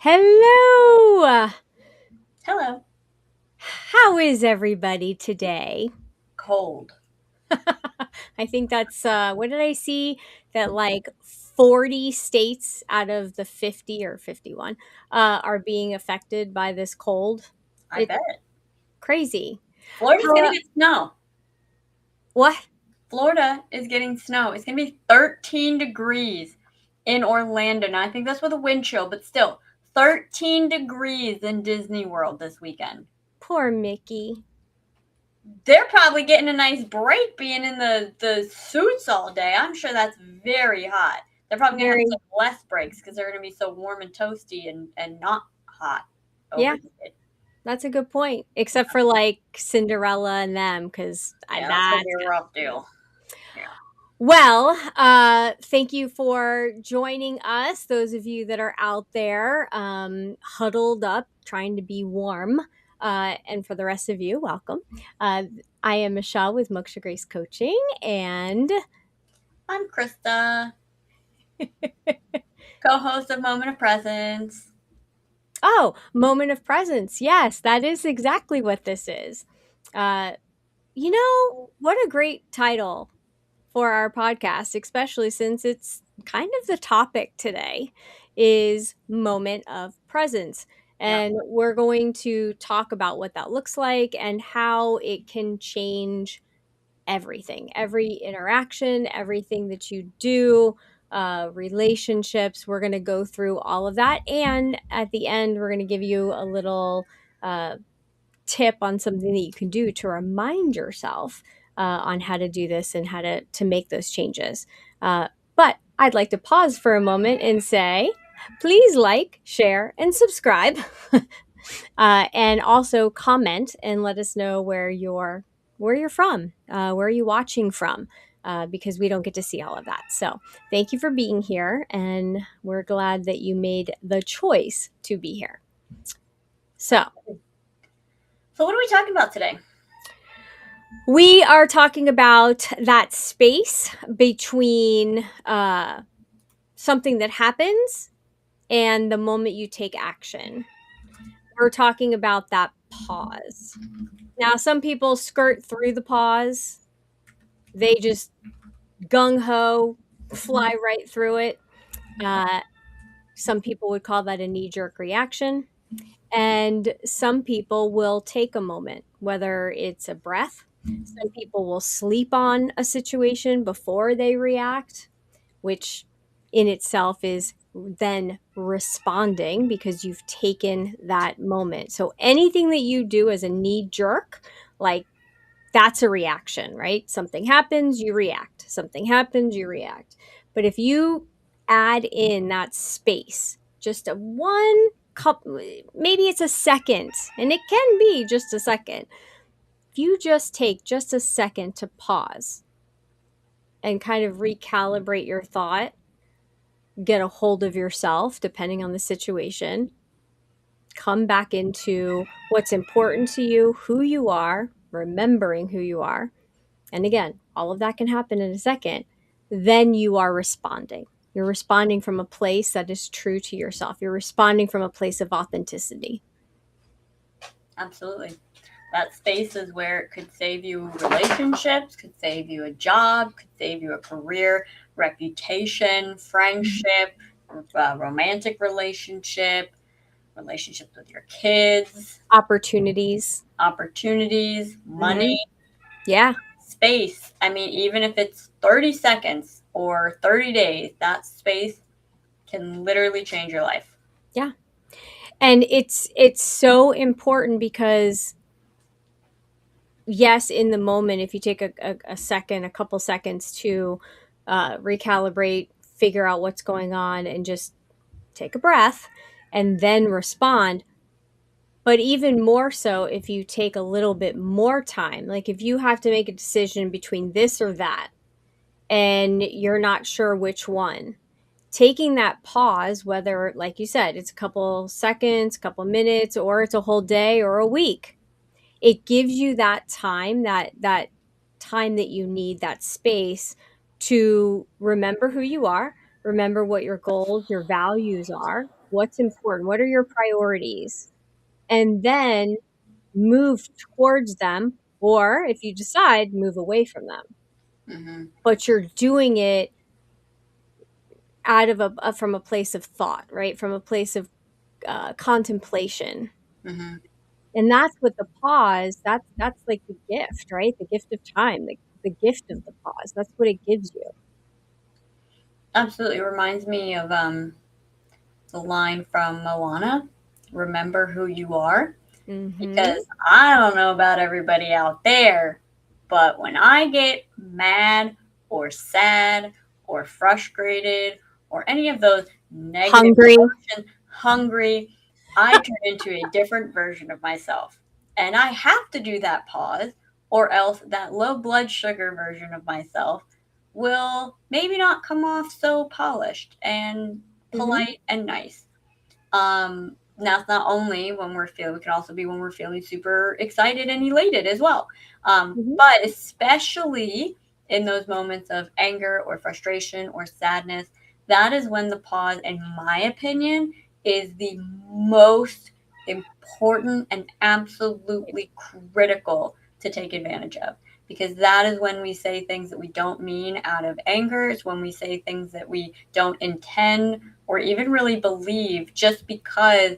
Hello. Hello. How is everybody today? Cold. I think that's what did I see that like 40 states out of the 50 or 51 are being affected by this cold. I It's bet. crazy. Florida's How going to get snow. what? Florida is getting snow. It's going to be 13 degrees in Orlando. Now, I think that's with a wind chill, but still, 13 degrees in Disney World this weekend. Poor Mickey. They're probably getting a nice break being in the suits all day. I'm sure that's very hot. They're probably going to have Very. some less breaks because they're going to be so warm and toasty and not hot Yeah, overheated. that's a good point. Except for like Cinderella and them cuz Yeah, that's going to that's be a rough deal. Yeah. well, thank you for joining us, those of you that are out there huddled up trying to be warm. And for the rest of you, welcome. Uh, I am Michelle with Moksha Grace Coaching. And I'm Krista, co-host of Moment of Presence. oh, Moment of Presence. Yes, that is exactly what this is. Uh, what a great title for our podcast, especially since it's kind of the topic today is moment of presence. Yeah, And we're going to talk about what that looks like and how it can change everything, every interaction, everything that you do, relationships. We're going to go through all of that. And at the end, we're going to give you a little tip on something that you can do to remind yourself on how to do this and how to make those changes. But I'd like to pause for a moment and say, please like, share, and subscribe, and also comment and let us know where you're from, where are you watching from. Because we don't get to see all of that. So, thank you for being here, and we're glad that you made the choice to be here. So, so what are we talking about today? we are talking about that space between something that happens and the moment you take action. We're talking about that pause. Now, some people skirt through the pause, they just gung ho, fly right through it. Uh, some people would call that a knee jerk reaction. And some people will take a moment, whether it's a breath. Some people will sleep on a situation before they react, which in itself is then responding because you've taken that moment. So anything that you do as a knee jerk, like that's a reaction, right? Something happens, you react. Something happens, you react. But if you add in that space, just a one couple, maybe it's a second, and it can be just a second. If you just take just a second to pause and kind of recalibrate your thought, get a hold of yourself, depending on the situation, come back into what's important to you, who you are, remembering who you are. And again, all of that can happen in a second. Then you are responding. You're responding from a place that is true to yourself. You're responding from a place of authenticity. Absolutely. That space is where it could save you relationships, could save you a job, could save you a career, reputation, friendship, romantic relationships with your kids, Opportunities. opportunities, Hmm. money, Yeah. space. I mean, even if it's 30 seconds or 30 days, that space can literally change your life. Yeah. And it's so important because yes, in the moment, if you take a second, a couple seconds to recalibrate, figure out what's going on, and just take a breath and then respond. But even more so if you take a little bit more time, like if you have to make a decision between this or that and you're not sure which one, taking that pause, whether, like you said, it's a couple seconds, couple minutes, or it's a whole day or a week, it gives you that time, that time that you need, that space to remember who you are, remember what your goals, your values are, What's important? What are your priorities? And then move towards them, or if you decide, move away from them. Mm-hmm. But you're doing it out of from a place of thought, right? From a place of contemplation. Mm-hmm. And that's what the pause, that's like the gift, right? The gift of time, the gift of the pause. That's what it gives you. Absolutely reminds me of the line from Moana, "Remember who you are." Mhm. Because I don't know about everybody out there, but when I get mad or sad or frustrated or any of those negative Hungry. emotions, hungry, I turn into a different version of myself. And I have to do that pause, or else that low blood sugar version of myself will maybe not come off so polished and Mhm. polite and nice. Now it's not only when we're feeling, it can also be when we're feeling super excited and elated as well. Mhm. But especially in those moments of anger or frustration or sadness, that is when the pause, in my opinion, is the most important and absolutely critical to take advantage of. Because that is when we say things that we don't mean out of anger. It's when we say things that we don't intend or even really believe just because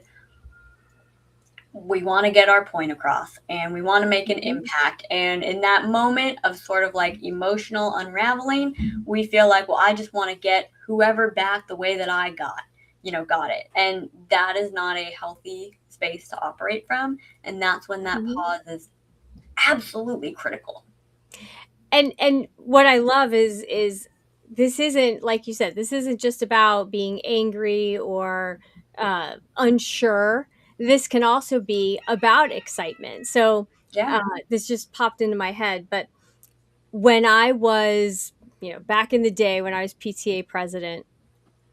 we want to get our point across and we want to make an Mhm. impact. And in that moment of sort of like emotional unraveling, we feel like, well, I just want to get whoever back the way that I got it. And that is not a healthy space to operate from. And that's when that Mhm. pause is absolutely critical. And what I love is this isn't, like you said, this isn't just about being angry or unsure. This can also be about excitement. So Yeah. uh, this just popped into my head. But when I was, back in the day when I was PTA president,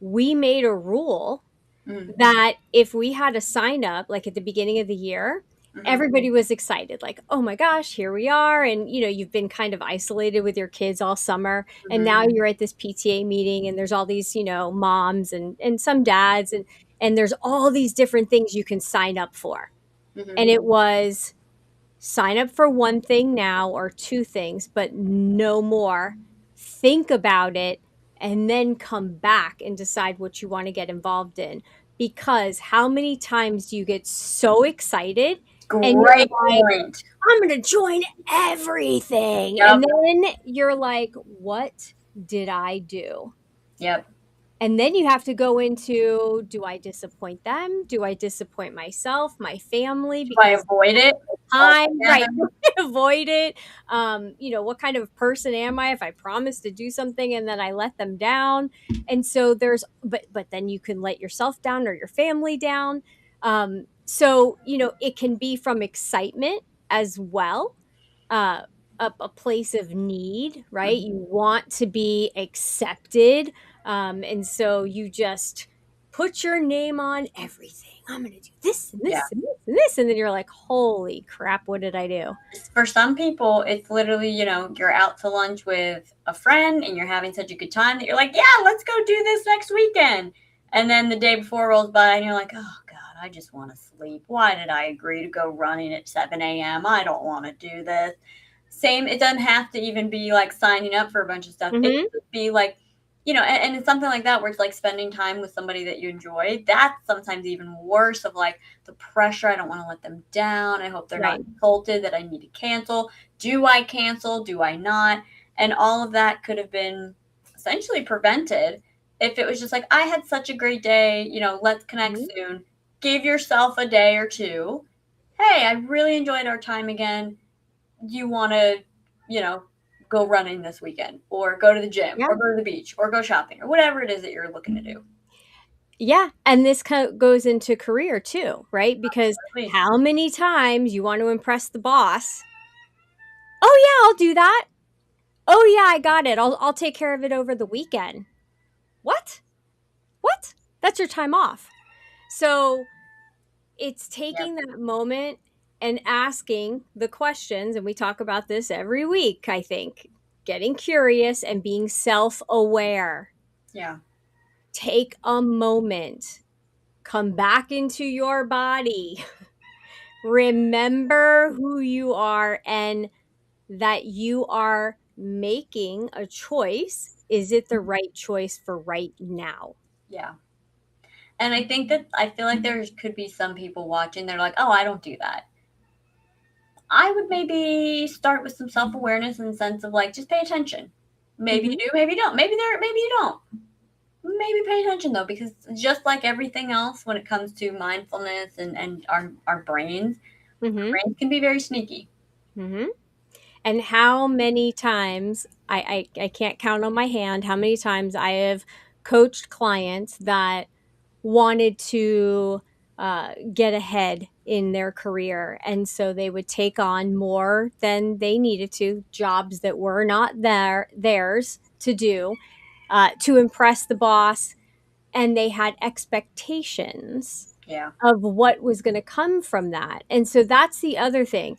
we made a rule Mm-hmm. that if we had a sign up like at the beginning of the year, Mm-hmm. everybody was excited, like, oh my gosh, here we are. And you've been kind of isolated with your kids all summer, and Mm-hmm. now you're at this PTA meeting, and there's all these moms and some dads, and there's all these different things you can sign up for. Mm-hmm. And it was, sign up for one thing now or two things, but no more. Think about it and then come back and decide what you want to get involved in. Because how many times do you get so excited and you're Great like, point. I'm going to join everything. And Yep. then you're like, what did I do? Yep. And then you have to go into, do I disappoint them? Do I disappoint myself, my family? Do I Because avoid it time, altogether? right? Avoid it. What kind of person am I if I promise to do something and then I let them down? And so there's, but then you can let yourself down or your family down. So it can be from excitement as well, uh, a place of need, right? Mhm. You want to be accepted. And so you just put your name on everything. I'm going to do this and Yeah. this and this and this. And then you're like, holy crap, what did I do? For some people, it's literally, you're out to lunch with a friend and you're having such a good time that you're like, yeah, let's go do this next weekend. And then the day before rolls by and you're like, oh, God, I just want to sleep. Why did I agree to go running at 7 a.m.? I don't want to do this. Same, it doesn't have to even be like signing up for a bunch of stuff. It Mm-hmm. could just be like, and it's something like that where it's like spending time with somebody that you enjoy. That's sometimes even worse of like the pressure. I don't want to let them down. I hope they're not Right. insulted that I need to cancel. Do I cancel? Do I not? And all of that could have been essentially prevented if it was just like, I had such a great day. Let's connect Mm-hmm. soon. Give yourself a day or two. Hey, I really enjoyed our time again. You want to, you know, go running this weekend or go to the gym Yeah. or go to the beach or go shopping or whatever it is that you're looking to do. Yeah. And this goes into career too, right? Because Absolutely. how many times you want to impress the boss? Oh, yeah, I'll do that. Oh, yeah, I got it. I'll take care of it over the weekend. What? What? That's your time off. So it's Yep. taking that moment and asking the questions. And we talk about this every week, I think, getting curious and being self aware. Yeah. Take a moment, come back into your body. Remember who you are and that you are making a choice. Is it the right choice for right now? Yeah. And I think that I feel like there could be some people watching, they're like, "Oh, I don't do that." I would maybe start with some self-awareness in the sense of, like, just pay attention. Maybe you Mhm. do, maybe you don't. Maybe you don't. Maybe pay attention though, because just like everything else when it comes to mindfulness and our Mhm. brains can be very sneaky. Mhm. And how many times I can't count on my hand how many times I have coached clients that wanted to get ahead in their career. And so they would take on more than they needed to, jobs that were not theirs to do, to impress the boss. And they had expectations Yeah. of what was going to come from that. And so that's the other thing.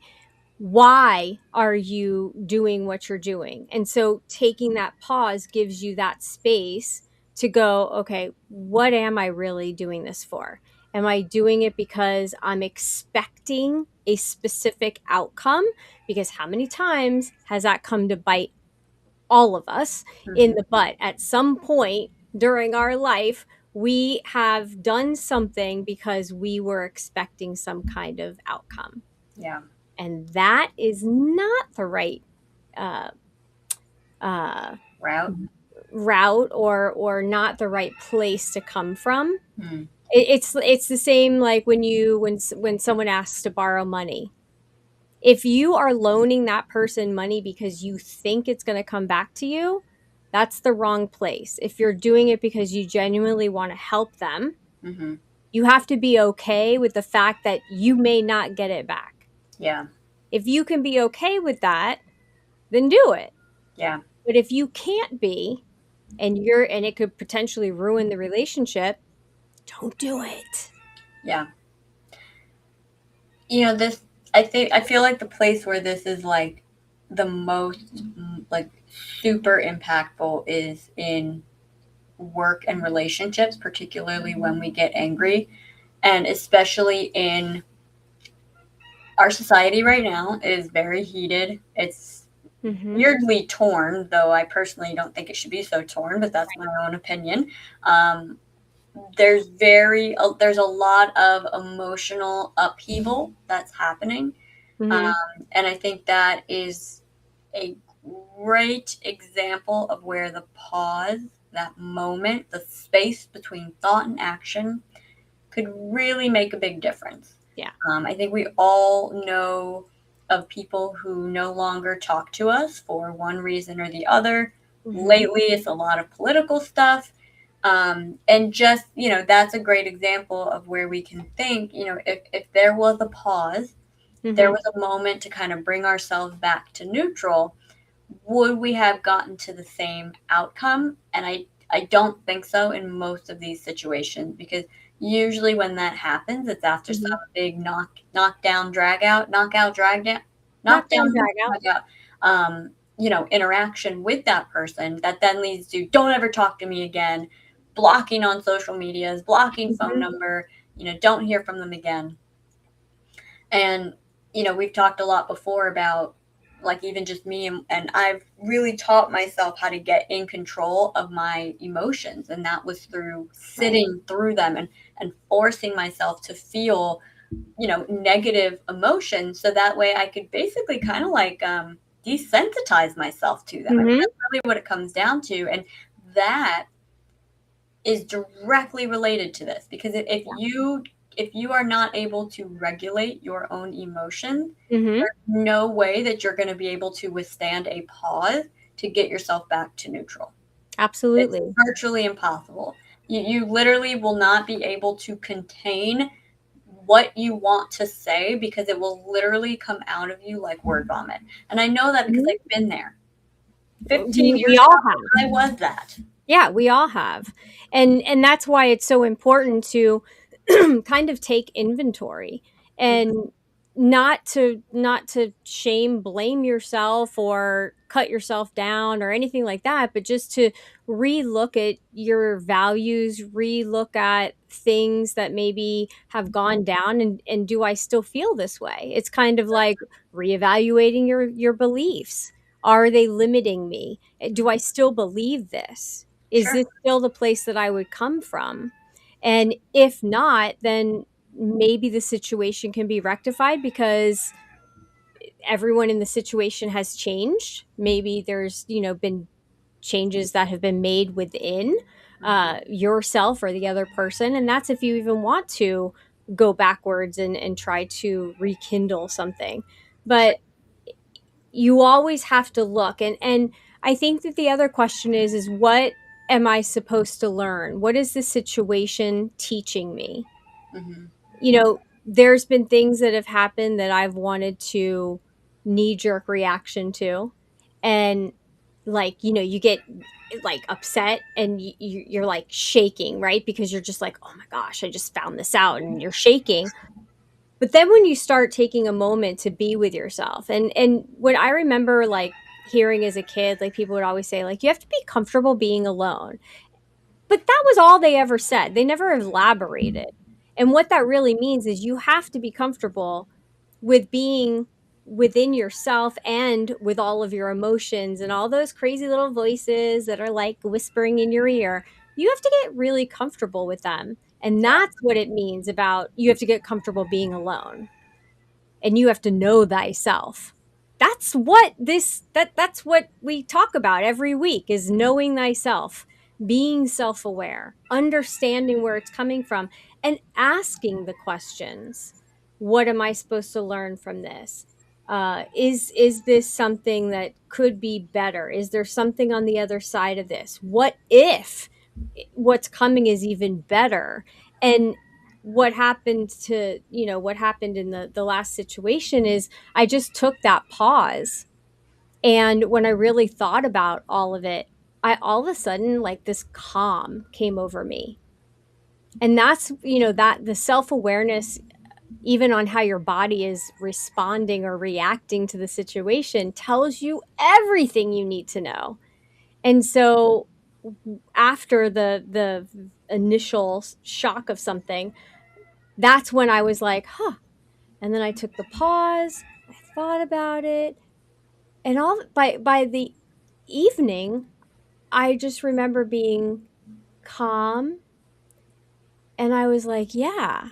Why are you doing what you're doing? And so taking that pause gives you that space to go, okay, what am I really doing this for? Am I doing it because I'm expecting a specific outcome? Because how many times has that come to bite all of us in Mhm. the butt? At some point during our life, we have done something because we were expecting some kind of outcome, Yeah. and that is not the right uh, uh, Route. route, or not the right place to come from. Mm. It's the same like when someone asks to borrow money. If you are loaning that person money because you think it's going to come back to you, that's the wrong place. If you're doing it because you genuinely want to help them, Mhm. you have to be okay with the fact that you may not get it back. Yeah. If you can be okay with that, then do it. Yeah. But if you can't be, and it could potentially ruin the relationship, don't do it. Yeah. This I feel like the place where this is like the most like super impactful is in work and relationships, particularly when we get angry, and especially in our society right now is very heated. It's Mhm. weirdly torn, though I personally don't think it should be so torn, but that's my own opinion. Um, there's a lot of emotional upheaval that's happening, Mhm. and I think that is a great example of where the pause, that moment, the space between thought and action, could really make a big difference. Yeah. I think we all know of people who no longer talk to us for one reason or the other. Mhm. Lately, it's a lot of political stuff. And just, that's a great example of where we can think, if there was a pause, there Mhm. was a moment to kind of bring ourselves back to neutral, would we have gotten to the same outcome? And I don't think so in most of these situations, because usually when that happens, it's after some Mhm. big knockdown, drag out, knockout, drag down, Knock knockdown, down, drag out. drag out, interaction with that person that then leads to don't ever talk to me again, blocking on social medias, blocking phone Mhm. number, don't hear from them again. And, we've talked a lot before about like even just me, and I've really taught myself how to get in control of my emotions. And that was through Right. sitting through them and forcing myself to feel, negative emotions. So that way I could basically kind of like desensitize myself to them. I mean, Mhm. that's really what it comes down to. And that is directly related to this, because if you are not able to regulate your own emotions, Mhm. there's no way that you're going to be able to withstand a pause to get yourself back to neutral. It's Absolutely. virtually impossible. You literally will not be able to contain what you want to say, because it will literally come out of you like word vomit. And I know that because Mhm. I've been there. We 15 we years all ago, have. I was that. Yeah, we all have. And that's why it's so important to kind of take inventory and not to shame, blame yourself or cut yourself down or anything like that, but just to relook at your values, relook at things that maybe have gone down, and do I still feel this way? It's kind of like reevaluating your beliefs. Are they limiting me? Do I still believe this? Is Sure. this still the place that I would come from? And if not, then maybe the situation can be rectified because everyone in the situation has changed. Maybe there's, been changes that have been made within yourself or the other person. And that's if you even want to go backwards and try to rekindle something. Sure. But you always have to look. And I think that the other question is what am I supposed to learn? What is the situation teaching me? Hmm. There's been things that have happened that I've wanted to knee jerk reaction to. And like, you get like upset and you're like shaking, right? Because you're just like, oh my gosh, I just found this out, and you're shaking. But then when you start taking a moment to be with yourself, and what I remember like hearing as a kid, like people would always say, like, you have to be comfortable being alone. But that was all they ever said. They never elaborated. And what that really means is you have to be comfortable with being within yourself and with all of your emotions and all those crazy little voices that are like whispering in your ear. You have to get really comfortable with them. And Yeah. that's what it means about you have to get comfortable being alone, and you have to know thyself. That's what we talk about every week, is knowing thyself, being self-aware, understanding where it's coming from, and asking the questions. What am I supposed to learn from this? Is this something that could be better? Is there something on the other side of this? What if what's coming is even better? And what happened in the last situation is I just took that pause, and when I really thought about all of it, I all of a sudden, like, this calm came over me. And that's, that the self-awareness, even on how your body is responding or reacting to the situation, tells you everything you need to know. And so after the initial shock of something, that's when I was like, huh. And then I took the pause, I thought about it, and all by the evening, I just remember being calm, and I was like, yeah,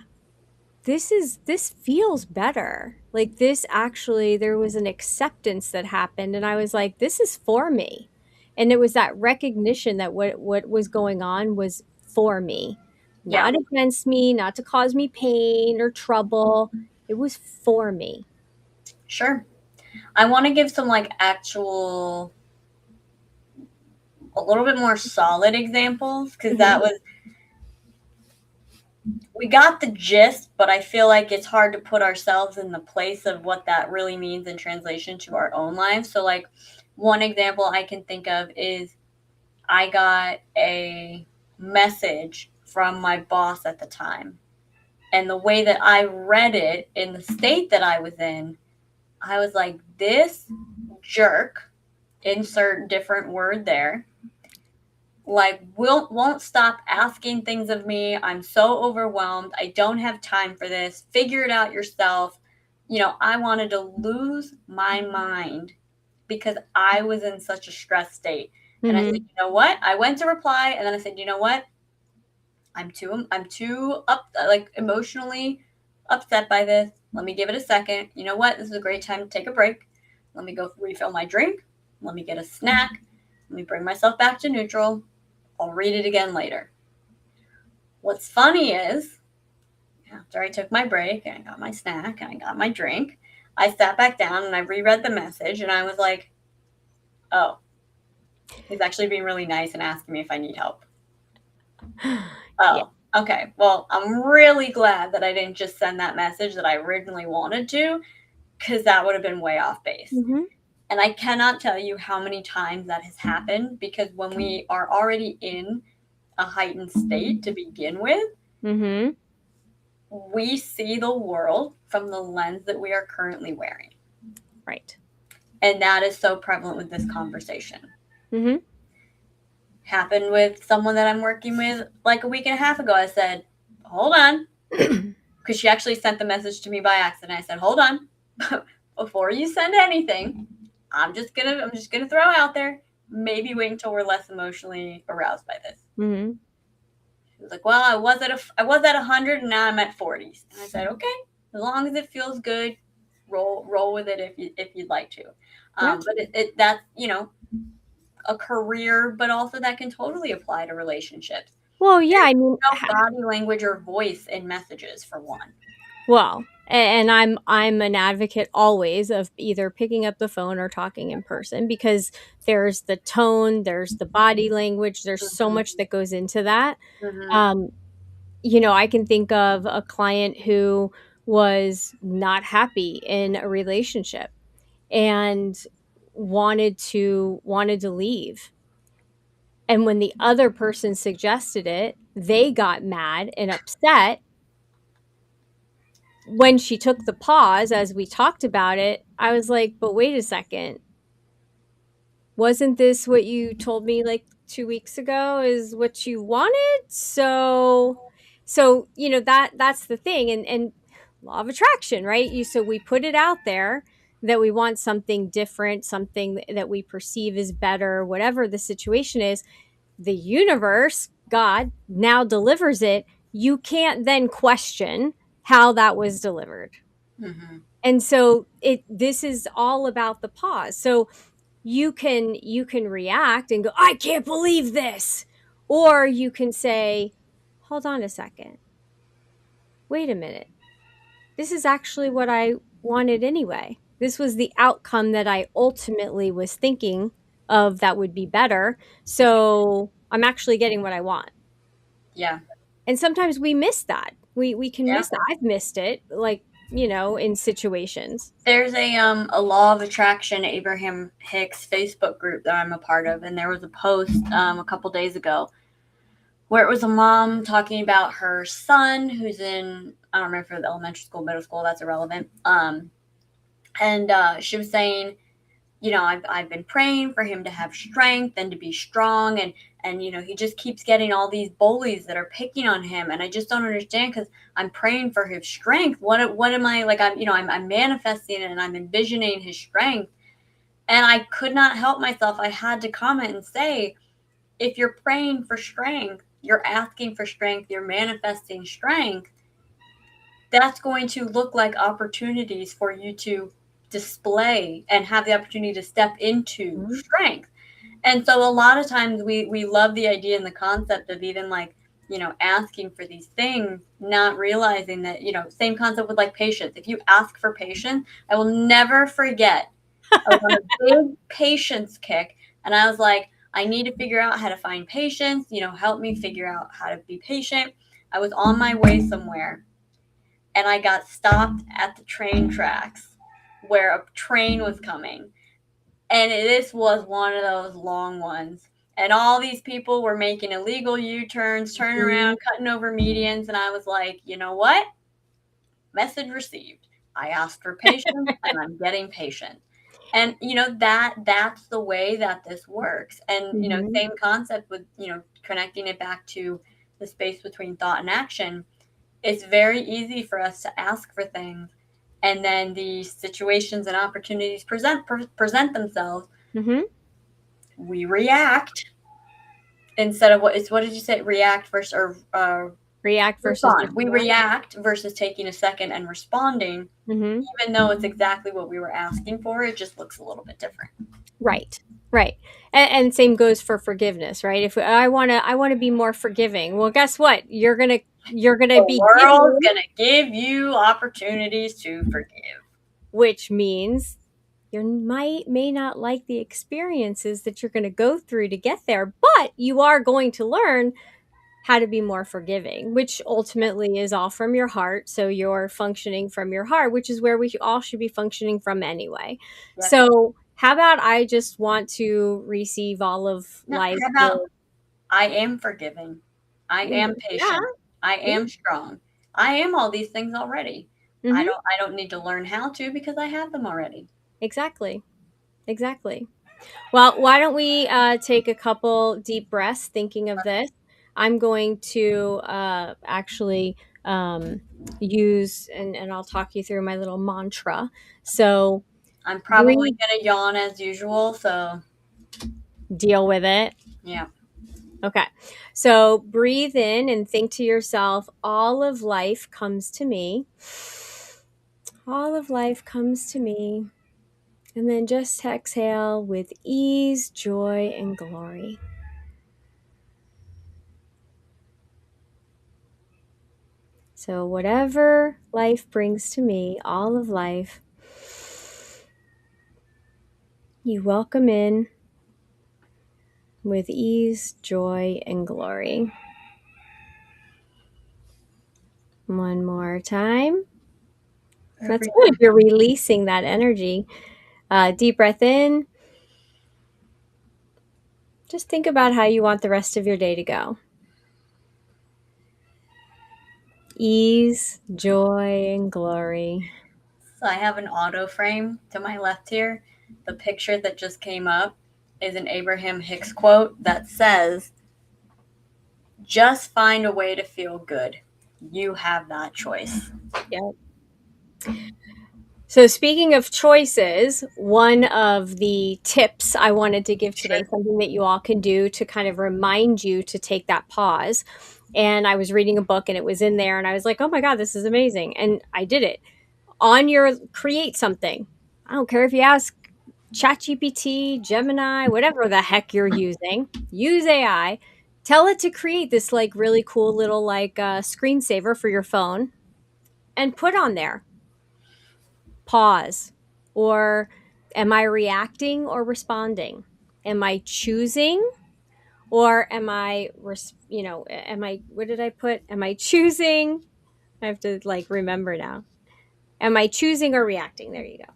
this feels better. Like, this actually, there was an acceptance that happened, and I was like, this is for me. And it was that recognition that what was going on was for me, Yeah. not against me, not to cause me pain or trouble. It was for me. Sure. I want to give some like actual, a little bit more solid examples because Mhm. that was, we got the gist, but I feel like it's hard to put ourselves in the place of what that really means in translation to our own lives. So, like, one example I can think of is I got a message from my boss at the time. And the way that I read it in the state that I was in, I was like, this jerk, insert different word there, like won't stop asking things of me. I'm so overwhelmed. I don't have time for this. Figure it out yourself. I wanted to lose my mind because I was in such a stress state. And I said, Mhm. you know what? I went to reply and then I said, you know what? I'm too up, like, emotionally upset by this. Let me give it a second. You know what? This is a great time to take a break. Let me go refill my drink. Let me get a snack. Let me bring myself back to neutral. I'll read it again later. What's funny is, after I took my break and I got my snack and I got my drink, I sat back down and I reread the message and I was like, oh, he's actually being really nice and asking me if I need help. Yeah. Oh, okay. Well, I'm really glad that I didn't just send that message that I originally wanted to, because that would have been way off base. Mhm. And I cannot tell you how many times that has happened, because when we are already in a heightened state to begin with, Mhm. we see the world from the lens that we are currently wearing. Right. And that is so prevalent with this conversation. Mm-hmm. Happened with someone that I'm working with like a week and a half ago. I said, hold on. Because she actually sent the message to me by accident. I said, hold on. Before you send anything, I'm just gonna throw out there. Maybe wait until we're less emotionally aroused by this. Mm-hmm. She was like, well, I was at 100 and now I'm at 40s. And I said, okay, as long as it feels good, roll with it if you'd like to. Yeah. But that's a career, but also that can totally apply to relationships. Well, yeah. There's I mean, no body language or voice in messages for one. well, and I'm an advocate always of either picking up the phone or talking in person, because there's the tone, there's the body language, there's so Mm-hmm. much that goes into that. Mm-hmm. Um, I can think of a client who was not happy in a relationship and wanted to leave. And when the other person suggested it, they got mad and upset. When she took the pause, as we talked about it, I was like, but wait a second. Wasn't this what you told me like 2 weeks ago is what you wanted? So that's the thing. And law of attraction, right? So we put it out there that we want something different, something that we perceive as better, whatever the situation is. The universe, God, now delivers it. You can't then question how that was delivered. Mm-hmm. And so this is all about the pause. So you can react and go, I can't believe this. Or you can say, hold on a second. Wait a minute. This is actually what I wanted anyway. This was the outcome that I ultimately was thinking of that would be better. So I'm actually getting what I want. Yeah. And sometimes we miss that. We can Yeah. miss that. I've missed it, like, in situations. There's a law of attraction Abraham Hicks Facebook group that I'm a part of, and there was a post a couple days ago where it was a mom talking about her son who's in, I don't remember, if it was elementary school, middle school, that's irrelevant. And she was saying, I've been praying for him to have strength and to be strong, and he just keeps getting all these bullies that are picking on him, and I just don't understand because I'm praying for his strength. What am I like? I'm manifesting it and I'm envisioning his strength, and I could not help myself. I had to comment and say, if you're praying for strength, you're asking for strength, you're manifesting strength, that's going to look like opportunities for you to display and have the opportunity to step into Mhm. strength. And so a lot of times we love the idea and the concept of even like, asking for these things, not realizing that, same concept with like patience. If you ask for patience, I will never forget. I was on a big patience kick, and I was like, I need to figure out how to find patience, help me figure out how to be patient. I was on my way somewhere, and I got stopped at the train tracks where a train was coming. And this was one of those long ones. And all these people were making illegal U turns, turning Mhm. around, cutting over medians. And I was like, you know what? Message received. I asked for patience and I'm getting patient. And that's the way that this works. And Mhm. same concept with connecting it back to the space between thought and action. It's very easy for us to ask for things, and then the situations and opportunities present themselves. Mhm. We react instead of what did you say? React versus or React versus respond. We respond. react versus taking a second and responding, Mhm. even though it's exactly what we were asking for. It just looks a little bit different. Right. Right. And same goes for forgiveness, right? If I want to be more forgiving. Well, guess what? You're going to The be world's given, gonna give you opportunities to forgive. which means you may not like the experiences that you're going to go through to get there, but you are going to learn how to be more forgiving, which ultimately is all from your heart. So you're functioning from your heart, which is where we all should be functioning from anyway. Yes. So, how about I just want to receive all of Now, life how about with, I am forgiving. I ooh, am yeah, patient. I yeah, am strong. I am all these things already. Mhm. I don't need to learn how to because I have them already. Exactly. Exactly. Well, why don't we take a couple deep breaths thinking of this? I'm going to actually um, use, and I'll talk you through my little mantra. So I'm probably breathe, gonna yawn as usual, so deal with it. yeah. Okay. So breathe in and think to yourself, all of life comes to me. All of life comes to me. And then just exhale with ease, joy, and glory. So, whatever life brings to me, all of life, you welcome in with ease, joy, and glory. One more time. That's good. Everything. You're releasing that energy. Deep breath in. Just think about how you want the rest of your day to go. Ease, joy, and glory. So I have an auto frame to my left here. The picture that just came up is an Abraham Hicks quote that says, "Just find a way to feel good. You have that choice." Yep. So, speaking of choices, one of the tips I wanted to give today, Sure. something that you all can do to kind of remind you to take that pause. And I was reading a book and it was in there, and I was like, oh my God, this is amazing. And I did it on your create something. I don't care if you ask ChatGPT, Gemini, whatever the heck you're using, use AI. Tell it to create this like really cool little like screensaver for your phone and put on there pause, or am I reacting or responding? Am I choosing or am I am I, what did I put, am I choosing, I have to like remember now, am I choosing or reacting? There you go,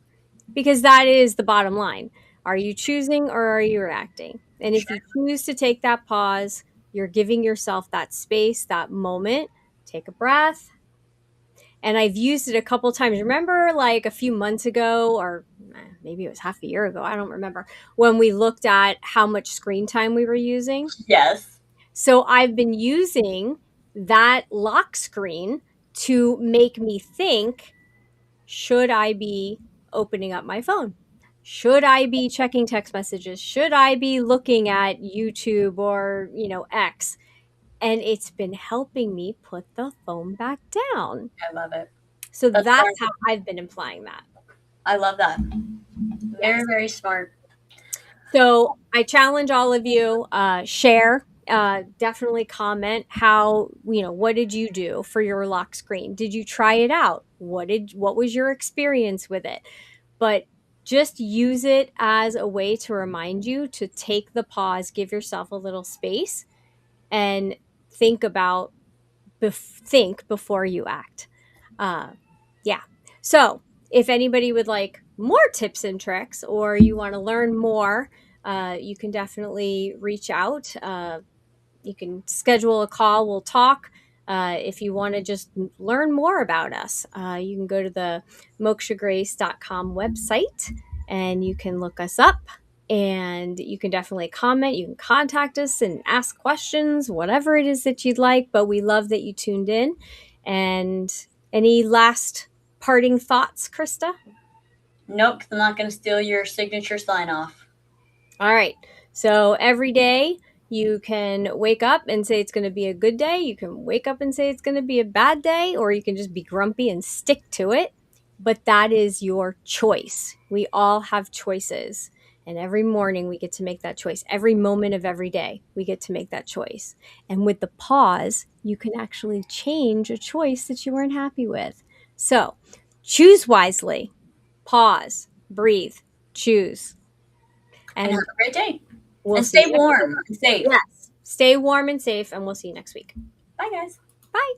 because that is the bottom line. Are you choosing or are you reacting? And if Sure. you choose to take that pause, you're giving yourself that space, that moment. Take a breath. And I've used it a couple times. Remember, like a few months ago, or maybe it was half a year ago, I don't remember, when we looked at how much screen time we were using? Yes. So I've been using that lock screen to make me think, should I be opening up my phone? Should I be checking text messages? Should I be looking at YouTube or, X? And it's been helping me put the phone back down. I love it. So That's that's smart. how I've been applying that. I love that. Very, Yes. very smart. So I challenge all of you, share, definitely comment how, what did you do for your lock screen? Did you try it out? What was your experience with it? But just use it as a way to remind you to take the pause, give yourself a little space, and think about, think before you act. Uh, yeah. So if anybody would like more tips and tricks, or you want to learn more, you can definitely reach out. You can schedule a call. We'll talk. If you want to just learn more about us, you can go to the mokshagrace.com website and you can look us up, and you can definitely comment. You can contact us and ask questions, whatever it is that you'd like. But we love that you tuned in. And any last parting thoughts, Krista? Nope, 'cause I'm not going to steal your signature sign off. All right. So every day you can wake up and say it's going to be a good day. You can wake up and say it's going to be a bad day, or you can just be grumpy and stick to it. But that is your choice. We all have choices. And every morning we get to make that choice. Every moment of every day we get to make that choice. And with the pause, you can actually change a choice that you weren't happy with. So choose wisely, pause, breathe, choose. And have And a great day. we'll And see stay you next week. warm and safe. Yes. Stay warm and safe, and we'll see you next week. Bye, guys. Bye.